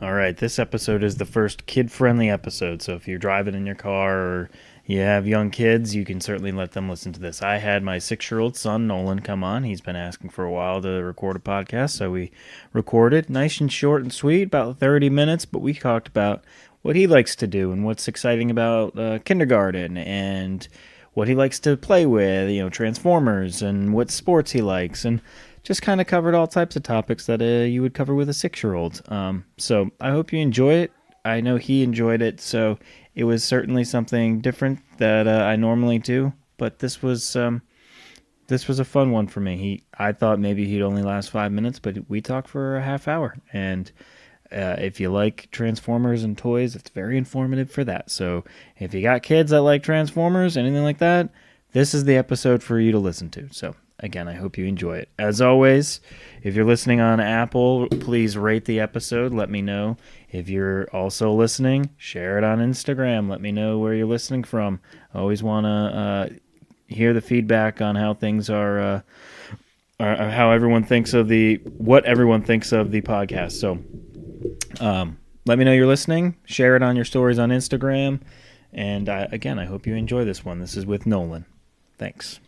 All right, this episode is the first kid-friendly episode, so if you're driving in your car or you have young kids, you can certainly let them listen to this. I had my 6-year-old son, Nolan, come on. He's been asking for a while to record a podcast, so we recorded. Nice and short and sweet, about 30 minutes, but we talked about what he likes to do and what's exciting about kindergarten and what he likes to play with, Transformers and what sports he likes, and just kind of covered all types of topics that you would cover with a 6-year-old. So I hope you enjoy it. I know he enjoyed it, so it was certainly something different that I normally do. But this was a fun one for me. I thought maybe he'd only last 5 minutes, but we talked for a half hour. And if you like Transformers and toys, it's very informative for that. So if you got kids that like Transformers, anything like that, this is the episode for you to listen to. So again, I hope you enjoy it. As always, if you're listening on Apple, please rate the episode. Let me know. If you're also listening, share it on Instagram. Let me know where you're listening from. I always want to hear the feedback on how things are how everyone thinks of what everyone thinks of the podcast. So let me know you're listening. Share it on your stories on Instagram. And again, I hope you enjoy this one. This is with Nolan. Thanks.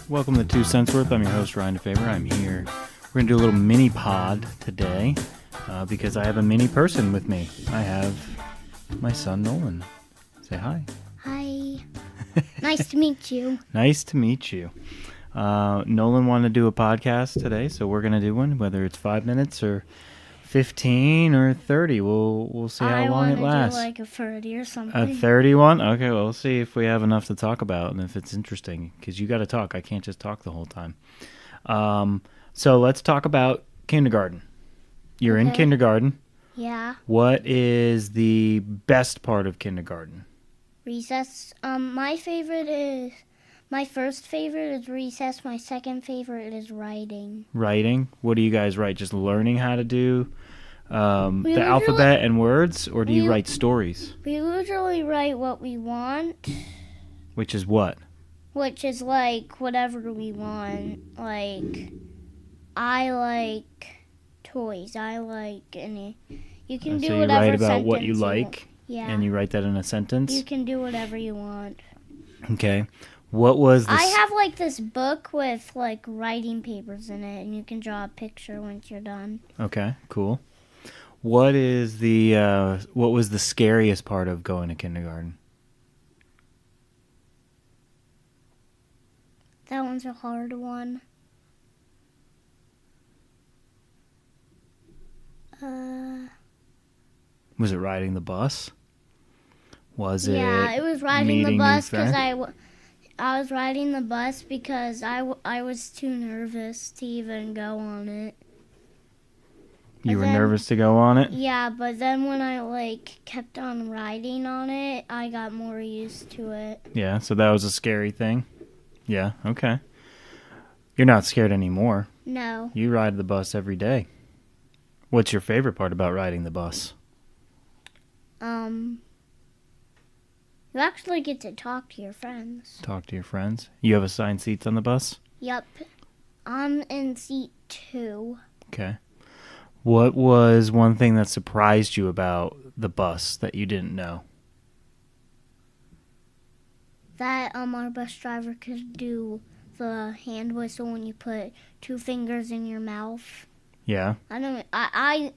Welcome to 2 Cents Worth. I'm your host, Ryan DeFaber. I'm here. We're going to do a little mini pod today because I have a mini person with me. I have my son, Nolan. Say hi. Hi. Nice to meet you. Nice to meet you. Nolan wanted to do a podcast today, so we're going to do one, whether it's 5 minutes or 15 or 30. We'll see how long it lasts. I want to do like a 30 or something. A 31? Okay, well, we'll see if we have enough to talk about and if it's interesting, because you got to talk. I can't just talk the whole time. So let's talk about kindergarten. You're in kindergarten. Yeah. What is the best part of kindergarten? Recess. My first favorite is recess. My second favorite is writing. Writing? What do you guys write? Just learning how to do the alphabet and words, or do you write stories? We usually write what we want. Which is what? Which is like whatever we want. Like, I like toys. I like any. You can do so whatever. You write about sentence what you like, yeah. And you write that in a sentence. You can do whatever you want. Okay. What was this? I have like this book with like writing papers in it, and you can draw a picture once you're done. Okay, cool. What is what was the scariest part of going to kindergarten? That one's a hard one. Was it riding the bus? Was Yeah, it was riding the meeting bus new because friends? I was riding the bus because I was too nervous to even go on it. You were nervous to go on it? Yeah, but then when I like kept on riding on it, I got more used to it. Yeah, so that was a scary thing? Yeah, okay. You're not scared anymore. No. You ride the bus every day. What's your favorite part about riding the bus? You actually get to talk to your friends. Talk to your friends? You have assigned seats on the bus? Yep. I'm in seat 2. Okay. What was one thing that surprised you about the bus that you didn't know? That our bus driver could do the hand whistle when you put 2 fingers in your mouth. Yeah. I'm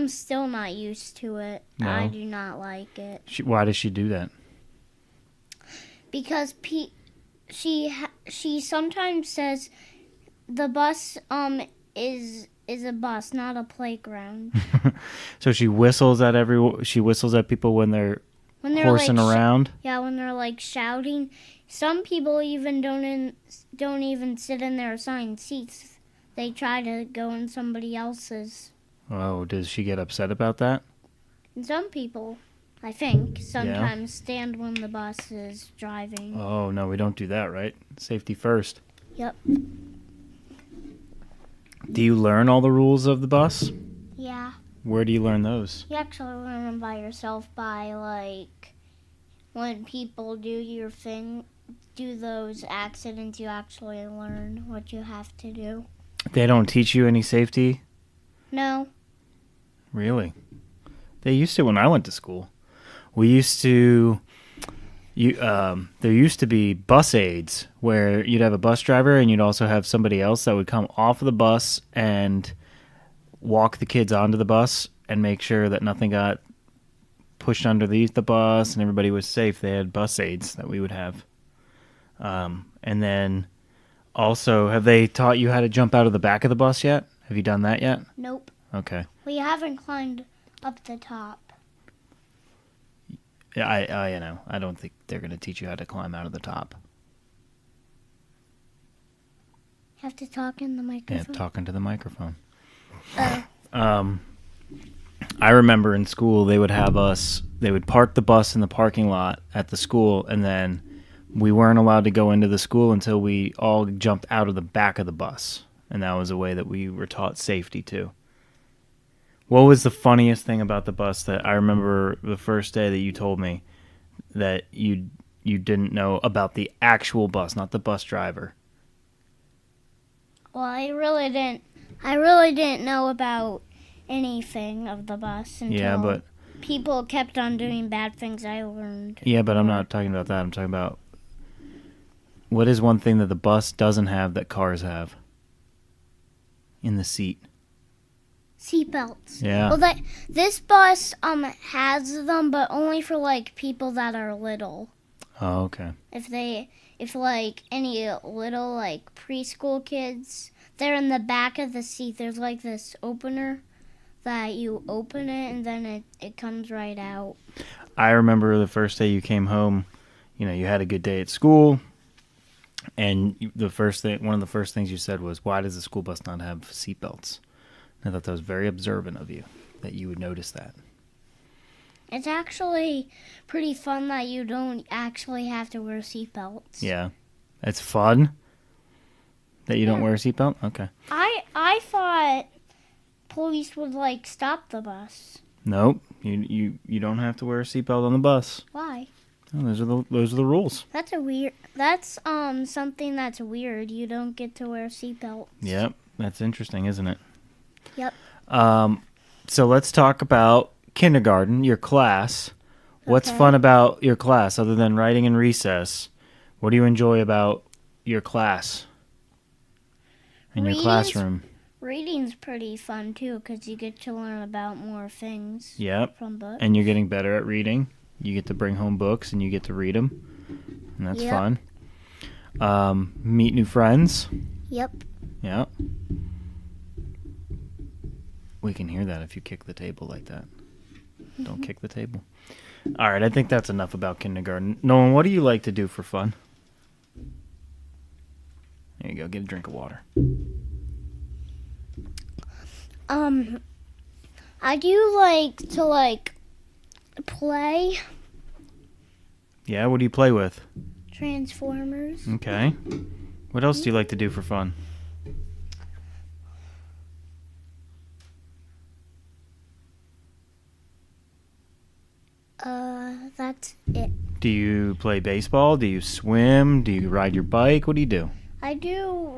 still not used to it. No. I do not like it. Why does she do that? Because she sometimes says the bus is a bus, not a playground. So she whistles at people when they're horsing like, around. Yeah, when they're like shouting. Some people even don't even sit in their assigned seats. They try to go in somebody else's. Oh, does she get upset about that? And some people. I think. Yeah. Sometimes stand when the bus is driving. Oh, no, we don't do that, right? Safety first. Yep. Do you learn all the rules of the bus? Yeah. Where do you learn those? You actually learn them by yourself by, like, when people do those accidents, you actually learn what you have to do. They don't teach you any safety? No. Really? They used to when I went to school. We used to... there used to be bus aids where you'd have a bus driver and you'd also have somebody else that would come off of the bus and walk the kids onto the bus and make sure that nothing got pushed underneath the bus and everybody was safe. They had bus aids that we would have. And then also, have they taught you how to jump out of the back of the bus yet? Have you done that yet? Nope. Okay. We haven't climbed up the top. Yeah, I know. I don't think they're going to teach you how to climb out of the top. You have to talk in the microphone. Yeah, talking to the microphone. Oh. I remember in school they would park the bus in the parking lot at the school, and then we weren't allowed to go into the school until we all jumped out of the back of the bus. And that was a way that we were taught safety too. What was the funniest thing about the bus that I remember the first day that you told me that you didn't know about the actual bus, not the bus driver? Well, I really didn't know about anything of the bus until people kept on doing bad things. I learned. Yeah, but I'm not talking about that. I'm talking about what is one thing that the bus doesn't have that cars have in the seat? Seatbelts. Yeah. Well, this bus has them, but only for like people that are little. Oh, okay. If like any little like preschool kids, they're in the back of the seat. There's like this opener that you open it and then it comes right out. I remember the first day you came home, you had a good day at school, and one of the first things you said was, "Why does the school bus not have seatbelts?" I thought that was very observant of you, that you would notice that. It's actually pretty fun that you don't actually have to wear seatbelts. Yeah. It's fun that you don't wear a seatbelt? Okay. I thought police would like stop the bus. Nope. You don't have to wear a seatbelt on the bus. Why? Oh, those are the rules. That's something that's weird. You don't get to wear seatbelts. Yep. That's interesting, isn't it? Yep. So let's talk about kindergarten, your class. What's fun about your class other than writing in recess? What do you enjoy about your class in your classroom? Reading's pretty fun too because you get to learn about more things. Yep. From books. And you're getting better at reading. You get to bring home books and you get to read them. And that's fun. Meet new friends. Yep. Yep. We can hear that if you kick the table like that. Don't kick the table. All right, I think that's enough about kindergarten. Nolan, what do you like to do for fun? There you go. Get a drink of water. I do like to play Yeah, what do you play with? Transformers. Okay. What else do you like to do for fun? That's it. Do you play baseball? Do you swim? Do you ride your bike? What do you do? I do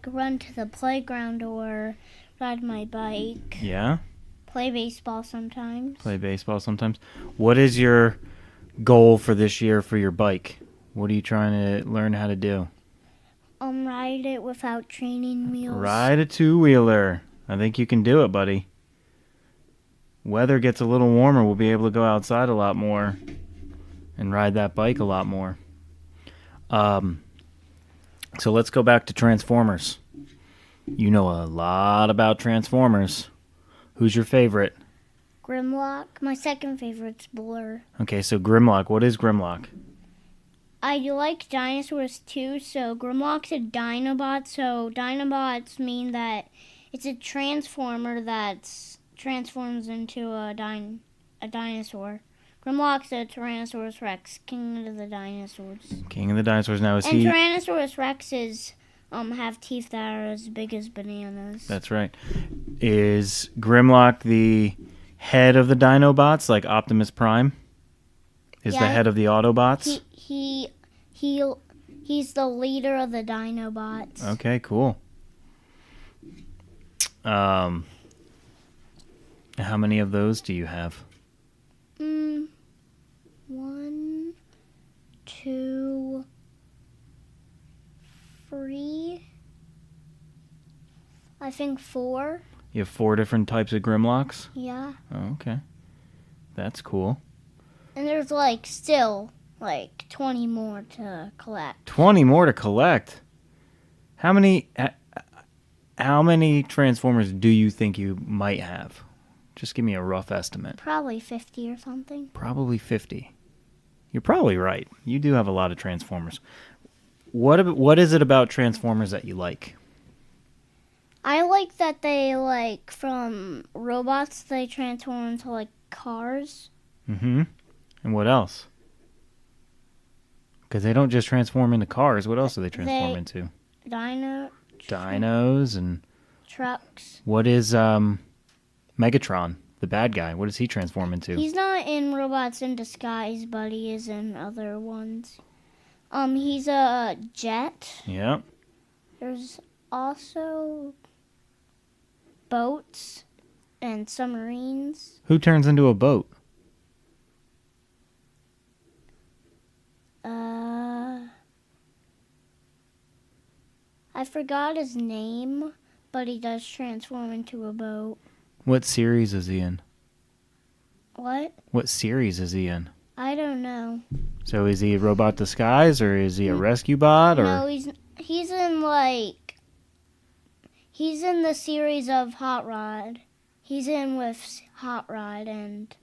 run to the playground or ride my bike. Yeah? Play baseball sometimes. Play baseball sometimes. What is your goal for this year for your bike? What are you trying to learn how to do? Ride it without training wheels. Ride a two-wheeler. I think you can do it, buddy. Weather gets a little warmer, we'll be able to go outside a lot more and ride that bike a lot more. So let's go back to Transformers. You know a lot about Transformers. Who's your favorite? Grimlock. My second favorite's Blur. Okay, so Grimlock. What is Grimlock? I like dinosaurs too, so Grimlock's a Dinobot. So Dinobots mean that it's a transformer that transforms into a dinosaur Grimlock's a Tyrannosaurus Rex, king of the dinosaurs. King of the dinosaurs. Now, is And he... Tyrannosaurus Rexes have teeth that are as big as bananas. That's right. Is Grimlock the head of the Dinobots, like Optimus Prime? Is the head of the Autobots? He's the leader of the Dinobots. Okay, cool. How many of those do you have? 1, 2, 3. I think 4. You have 4 different types of Grimlocks? Yeah. Oh, okay. That's cool. And there's still 20 more to collect. 20 more to collect? How many Transformers do you think you might have? Just give me a rough estimate. Probably 50 or something. Probably 50. You're probably right. You do have a lot of Transformers. What is it about Transformers that you like? I like that they, from robots, they transform into, cars. Mm-hmm. And what else? Because they don't just transform into cars. What else do they transform into? Dinos and... trucks. What is Megatron, the bad guy? What does he transform into? He's not in Robots in Disguise, but he is in other ones. He's a jet. Yeah. There's also boats and submarines. Who turns into a boat? I forgot his name, but he does transform into a boat. What series is he in? What? What series is he in? I don't know. So is he a robot disguise, or is he a rescue bot? Or no, he's in he's in the series of Hot Rod. He's in with Hot Rod, and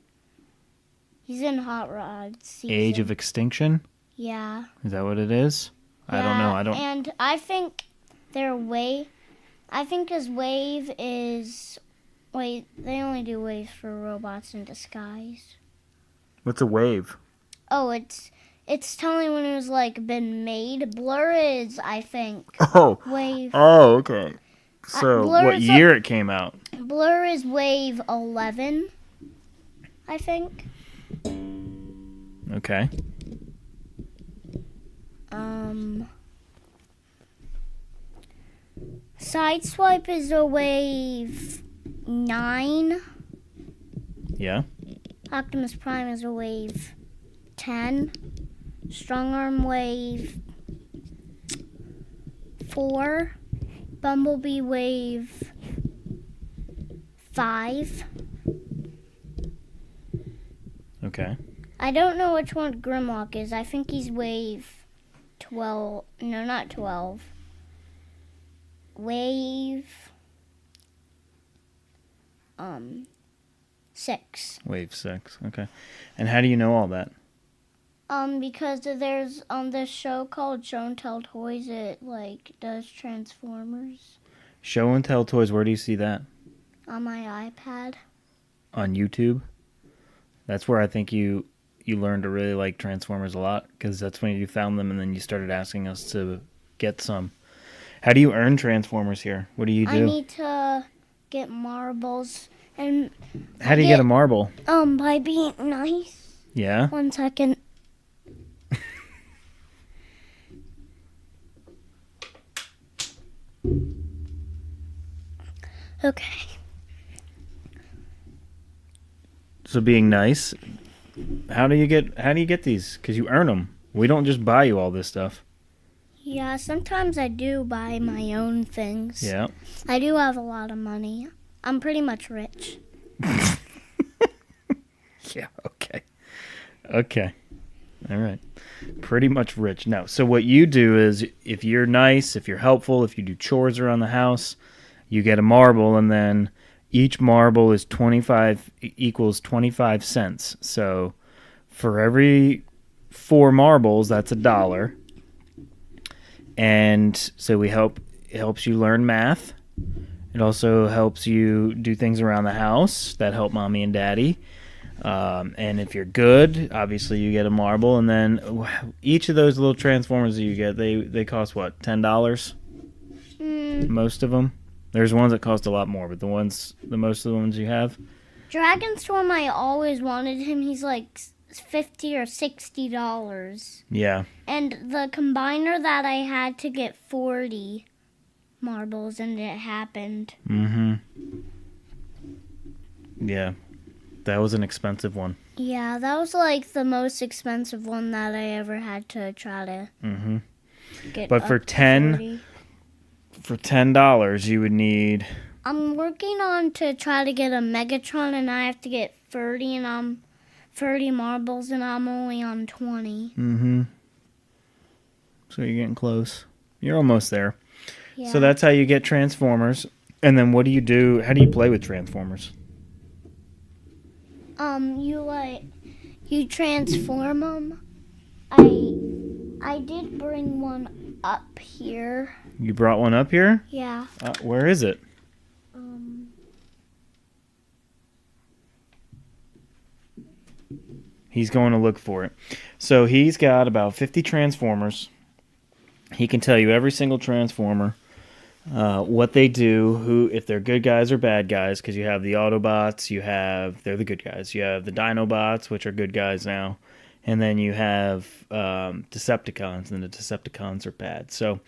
he's in Hot Rod season. Age of Extinction? Yeah. Is that what it is? Yeah, I don't know. And I think his wave is... Wait, they only do waves for Robots in Disguise. What's a wave? Oh, it's telling when it was been made. Blur is, I think. Oh. Wave. Oh, okay. So what year it came out? Blur is wave 11, I think. Okay. Sideswipe is a wave 9. Yeah. Optimus Prime is a wave 10. Strong Arm wave 4. Bumblebee wave 5. Okay. I don't know which one Grimlock is. I think he's wave 12. No, not 12. Wave 6. Wave 6. Okay. And how do you know all that? Because there's this show called Show and Tell Toys. It does Transformers. Show and Tell Toys. Where do you see that? On my iPad. On YouTube. That's where I think you learned to really like Transformers a lot, because that's when you found them and then you started asking us to get some. How do you earn Transformers here? What do you do? I need to get marbles. And how do you get a marble? By being nice. Yeah? 1 second. Okay. So being nice, how do you get these? Because you earn them. We don't just buy you all this stuff. Yeah, sometimes I do buy my own things. Yeah. I do have a lot of money. I'm pretty much rich. Yeah, okay. Okay. All right. Pretty much rich. Now, so what you do is, if you're nice, if you're helpful, if you do chores around the house, you get a marble, and then each marble is equals 25 cents. So for every 4 marbles, that's $1. And so it helps you learn math. It also helps you do things around the house that help mommy and daddy. And if you're good, obviously you get a marble. And then each of those little transformers that you get, they cost what, $10? Most of them. There's ones that cost a lot more, but the most of the ones you have. Dragonstorm, I always wanted him. He's like $50 or $60. Yeah. And the combiner that I had to get 40 marbles, and it happened. Mm-hmm. Yeah. That was an expensive one. Yeah, that was like the most expensive one that I ever had to try to get. But for $10, you would need. I'm working on to try to get a Megatron, and I have to get 30, and I'm 30 marbles, and I'm only on 20. Mm-hmm. So you're getting close. You're almost there. Yeah. So that's how you get Transformers. And then what do you do? How do you play with Transformers? You transform them. I did bring one up here. You brought one up here? Yeah. Where is it? He's going to look for it. So he's got about 50 Transformers. He can tell you every single Transformer, what they do, if they're good guys or bad guys, because you have the Autobots, they're the good guys. You have the Dinobots, which are good guys now, and then you have Decepticons, and the Decepticons are bad. So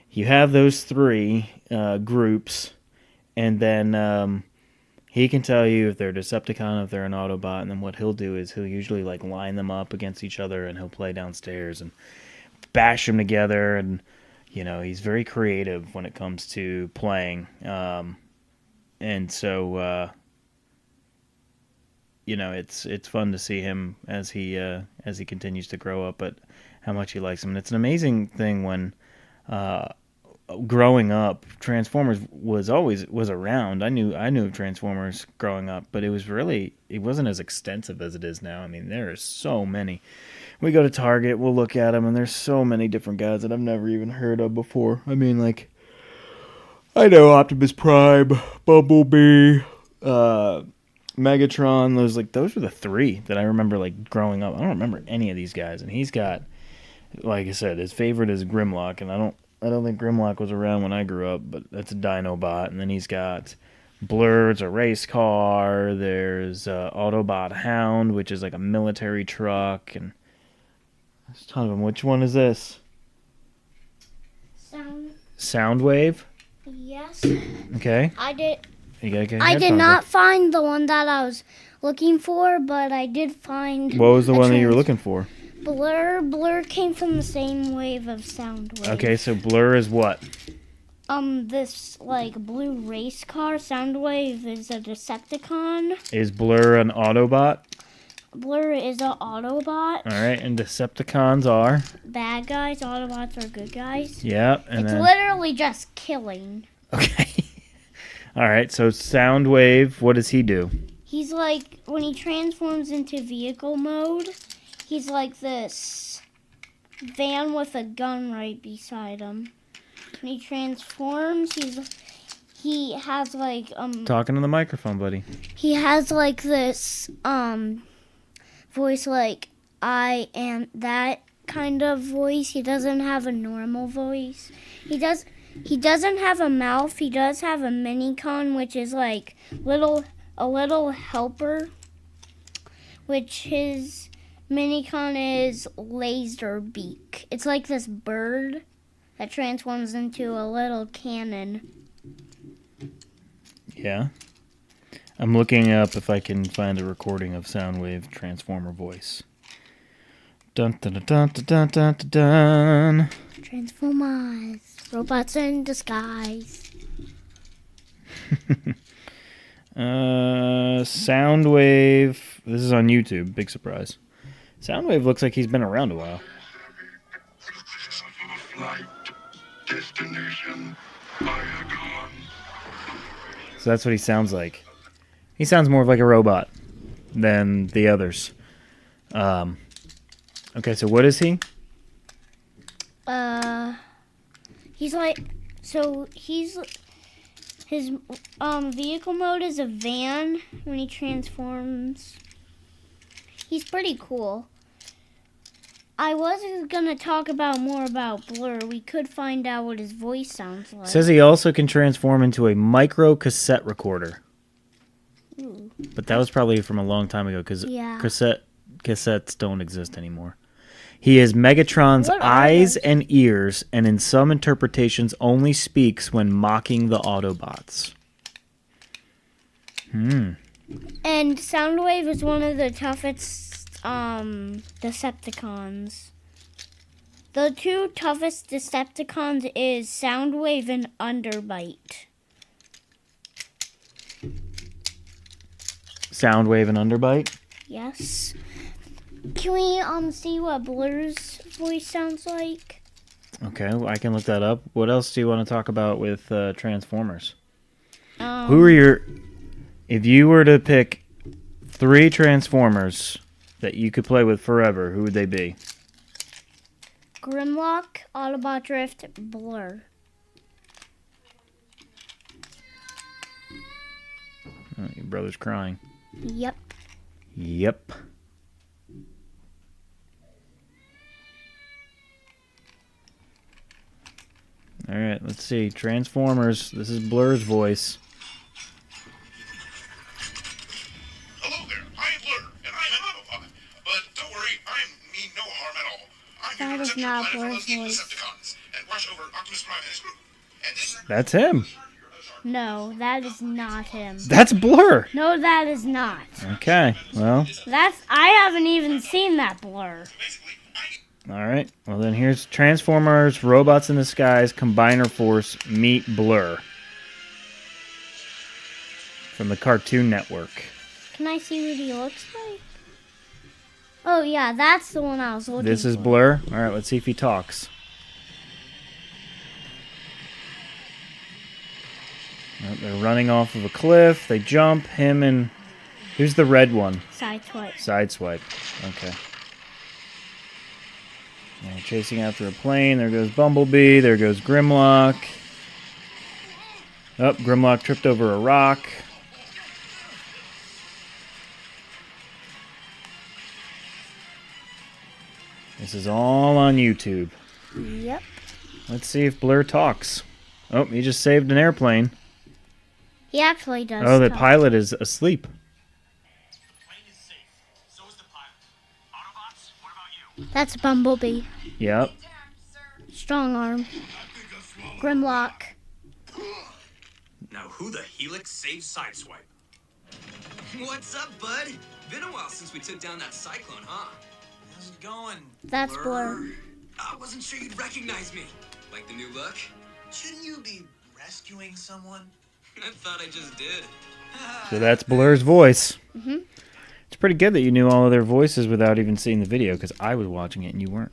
you have those three groups, and then he can tell you if they're a Decepticon, if they're an Autobot, and then what he'll do is he'll usually like line them up against each other, and he'll play downstairs and bash them together. And he's very creative when it comes to playing, and so it's fun to see him as he continues to grow up, but how much he likes him. And it's an amazing thing when growing up, Transformers was around. I knew of Transformers growing up, but it wasn't as extensive as it is now. I mean, there are so many. We go to Target, we'll look at them, and there's so many different guys that I've never even heard of before. I mean, like, I know Optimus Prime, Bumblebee, Megatron. Those were the three that I remember like growing up. I don't remember any of these guys, and he's got, like I said, his favorite is Grimlock, and I don't think Grimlock was around when I grew up, but that's a Dinobot. And then he's got Blur, it's a race car. There's Autobot Hound, which is like a military truck, and there's a ton of them. Which one is this? Soundwave? Yes. Okay. I did. You gotta get I did headphones not on. find the one that I was looking for, but I did find. What was the one that you were looking for? Blur. Blur came from the same wave of Soundwave. Okay, so Blur is what? This like blue race car. Soundwave is a Decepticon. Is Blur an Autobot? Blur is an Autobot. All right, and Decepticons are Bad guys. Autobots are good guys. Yeah, and it's then literally just killing. Okay. All right, so Soundwave, what does he do? He's like, when he transforms into vehicle mode, he's like this van with a gun right beside him. When he transforms, he has like Talking to the microphone, buddy. he has like this voice, like I am that kind of voice. He doesn't have a normal voice. He doesn't have a mouth. He does have a minicon, which is like a little helper, which his minicon is Laserbeak. It's like this bird that transforms into a little cannon. Yeah. I'm looking up if I can find a recording of Soundwave Transformer voice. Dun dun dun dun dun dun dun dun. Transformers, robots in disguise. Soundwave. This is on YouTube. Big surprise. Soundwave looks like he's been around a while. So that's what he sounds like. He sounds more like a robot than the others. Okay, so what is he? He's like, his vehicle mode is a van when he transforms. He's pretty cool. I was gonna talk about more about Blur. We could find out what his voice sounds like. Says he also can transform into a micro cassette recorder. Ooh. But that was probably from a long time ago because cassettes don't exist anymore. He has Megatron's eyes and ears, and in some interpretations only speaks when mocking the Autobots. And Soundwave is one of the toughest Decepticons. The two toughest Decepticons is Soundwave and Underbite. Soundwave and Underbite? Yes. Can we see what Blur's voice sounds like? Okay, well, I can look that up. What else do you want to talk about with Transformers? Who are your... If you were to pick 3 Transformers that you could play with forever, who would they be? Grimlock, Autobot Drift, Blur. Oh, your brother's crying. Yep. Yep. All right, let's see. Transformers. This is Blur's voice. Hello there, I'm Blur, and I'm an Autobot. But don't worry, I mean no harm at all. I'm here to That is protect your not planet from Blur's those evil voice. Decepticons and watch over Optimus Prime and his crew. And this That's him. No, that is not him. That's Blur. No, that is not. Okay, well, I haven't even seen that Blur. basically, all right. Well, then here's Transformers, Robots in Disguise, Combiner Force, meet Blur. From the Cartoon Network. Can I see what he looks like? Oh, yeah, that's the one I was looking for. This is Blur. All right, let's see if he talks. Oh, they're running off of a cliff. They jump. Him and... Who's the red one? Sideswipe. Sideswipe. Okay. Yeah, chasing after a plane. There goes Bumblebee. There goes Grimlock. Oh, Grimlock tripped over a rock. This is all on YouTube. Yep. Let's see if Blur talks. Oh, he just saved an airplane. He actually does. Oh, the talk. pilot is asleep. Plane is safe. So is the pilot. Autobots, what about you? That's Bumblebee. Yep. Strong arm. Grimlock. Now who the helix saved Sideswipe? What's up, bud? Been a while since we took down that cyclone, huh? How's it going? That's Blur. I wasn't sure you'd recognize me. Like the new look? Shouldn't you be rescuing someone? I thought I just did. So that's Blur's voice. Mm-hmm. It's pretty good that you knew all of their voices without even seeing the video, because I was watching it and you weren't.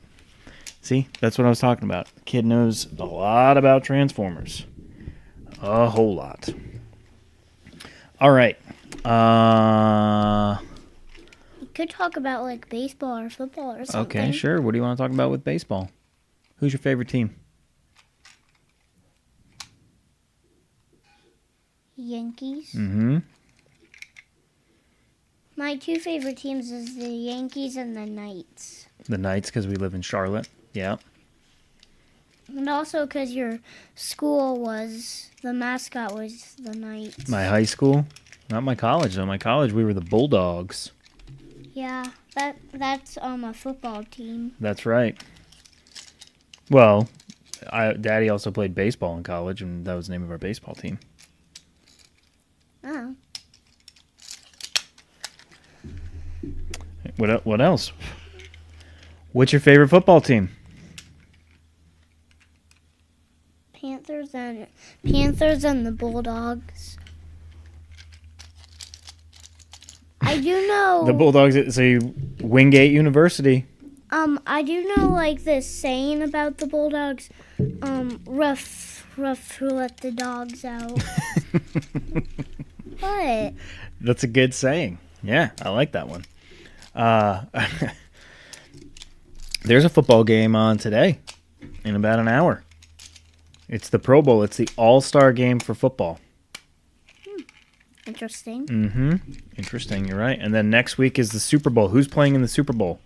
See? That's what I was talking about. The kid knows a lot about Transformers. A whole lot. All right. We could talk about like baseball or football or something. Okay, sure. What do you want to talk about with baseball? Who's your favorite team? Yankees. Mm-hmm. My 2 favorite teams is the Yankees and the Knights. The Knights, because we live in Charlotte. Yeah. And also because your school the mascot was the Knights. My high school. Not my college, though. My college, we were the Bulldogs. Yeah, that's a football team. That's right. Well, Daddy also played baseball in college, and that was the name of our baseball team. Oh. What else? What's your favorite football team? Panthers and the Bulldogs. I do know. The Bulldogs. So Wingate University. I do know like this saying about the Bulldogs. Rough who let the dogs out. What? That's a good saying. Yeah, I like that one. There's a football game on today in about an hour. It's the Pro Bowl. It's the all-star game for football. Interesting. Mm-hmm. Interesting, you're right. And then next week is the Super Bowl. Who's playing in the Super Bowl?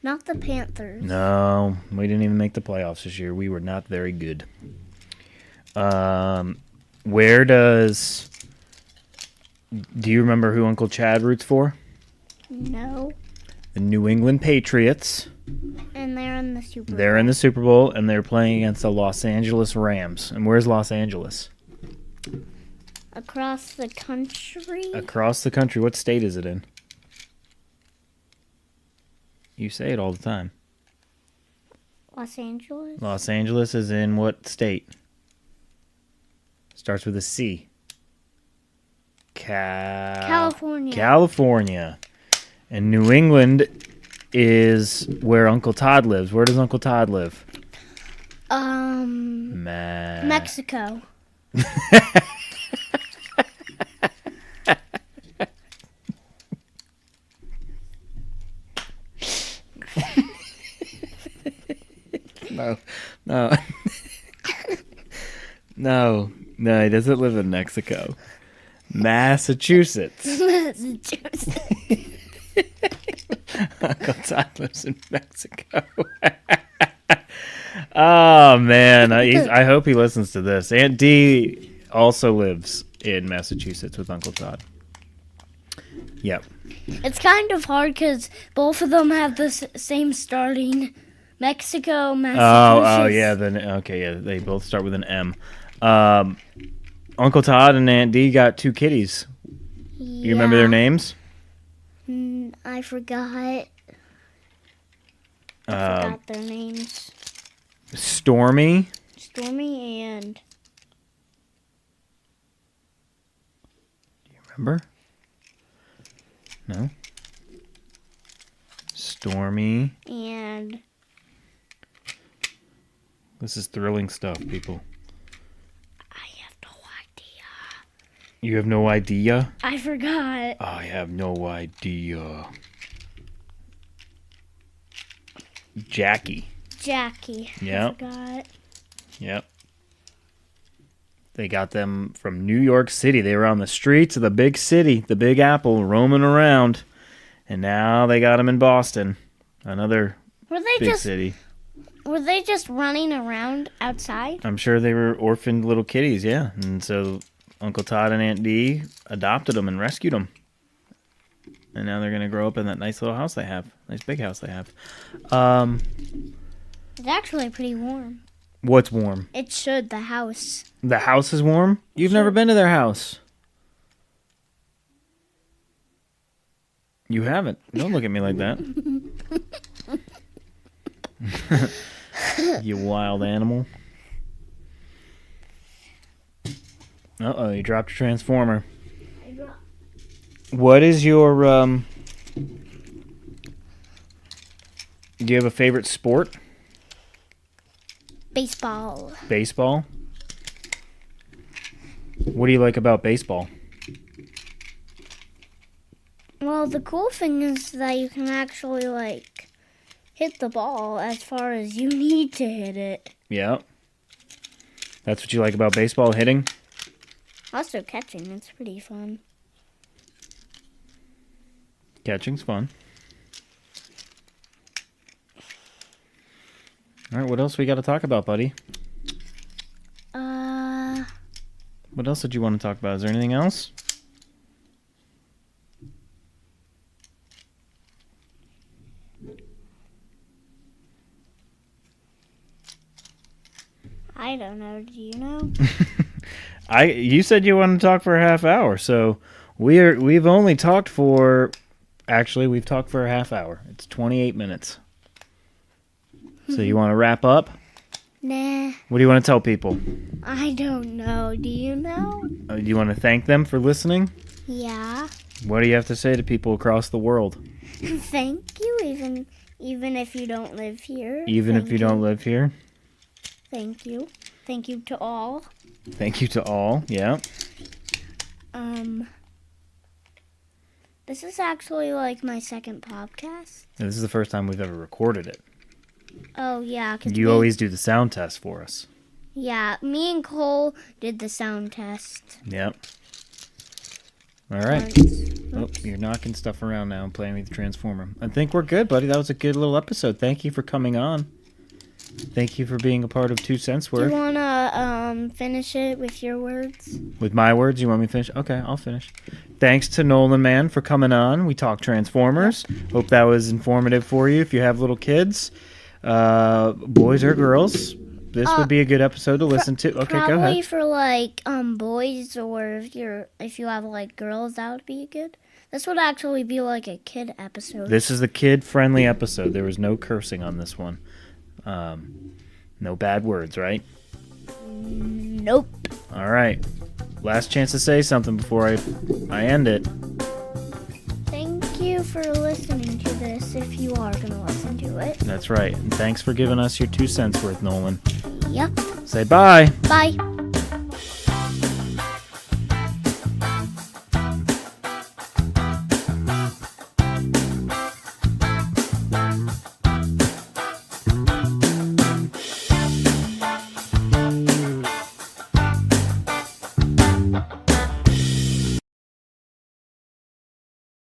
Not the Panthers. No, we didn't even make the playoffs this year. We were not very good. Where does... Do you remember who Uncle Chad roots for? No. The New England Patriots. And they're in the Super Bowl. They're in the Super Bowl, and they're playing against the Los Angeles Rams. And where's Los Angeles? Across the country? Across the country. What state is it in? You say it all the time. Los Angeles? Los Angeles is in what state? Starts with a C. California. California. And New England is where Uncle Todd lives. Where does Uncle Todd live? Mexico. No. No, he doesn't live in Mexico. Massachusetts. Massachusetts. Uncle Todd lives in Mexico. Oh, man. I hope he listens to this. Aunt Dee also lives in Massachusetts with Uncle Todd. Yep. It's kind of hard because both of them have the same starting. Mexico, Massachusetts. Oh, yeah. Then okay, yeah. They both start with an M. Uncle Todd and Aunt Dee got two kitties. You remember their names? I forgot. I forgot their names. Stormy. Stormy and... Do you remember? No? Stormy. And... This is thrilling stuff, people. I have no idea. You have no idea? I forgot. I have no idea. Jackie. Jackie. Yep. I forgot. Yep. They got them from New York City. They were on the streets of the big city, the Big Apple, roaming around. And now they got them in Boston, another big city. Were they just running around outside? I'm sure they were orphaned little kitties, yeah. And so Uncle Todd and Aunt Dee adopted them and rescued them. And now they're going to grow up in that nice little house they have. Nice big house they have. It's actually pretty warm. What's warm? It should, the house. The house is warm? You've never been to their house. You haven't. Don't look at me like that. You wild animal. Uh-oh, you dropped your transformer. What is your, do you have a favorite sport? Baseball. Baseball? What do you like about baseball? Well, the cool thing is that you can actually, hit the ball as far as you need to hit it. Yeah. That's what you like about baseball, hitting? Also catching, it's pretty fun. Catching's fun. All right, what else we got to talk about, buddy? What else did you want to talk about? Is there anything else? I don't know. Do you know? You said you wanted to talk for a half hour, so we've only talked for... Actually, we've talked for a half hour. It's 28 minutes. So you want to wrap up? Nah. What do you want to tell people? I don't know. Do you know? Do you want to thank them for listening? Yeah. What do you have to say to people across the world? Thank you, even if you don't live here. Even if you don't live here? Thank you. Thank you to all. Thank you to all, yeah. This is actually my second podcast. This is the first time we've ever recorded it. Oh, yeah. 'Cause You always do the sound test for us. Yeah, me and Cole did the sound test. Yep. All right. once. Oh, you're knocking stuff around now and playing with the Transformer. I think we're good, buddy. That was a good little episode. Thank you for coming on. Thank you for being a part of 2 cents Do you worth. want to finish it with your words? With my words, you want me to finish? Okay, I'll finish. Thanks to Nolan Man for coming on. We talked Transformers. Hope that was informative for you. If you have little kids, boys or girls, this would be a good episode to listen to. Okay, Probably go ahead. for like boys, or if you have like girls, that would be good. This would actually be like a kid episode. This is the kid-friendly episode. There was no cursing on this one. No bad words, right? Nope. All right. Last chance to say something before I end it. Thank you for listening to this. If you are gonna listen to it. That's right. And thanks for giving us your 2 cents worth, Nolan. Yep. Say bye. Bye.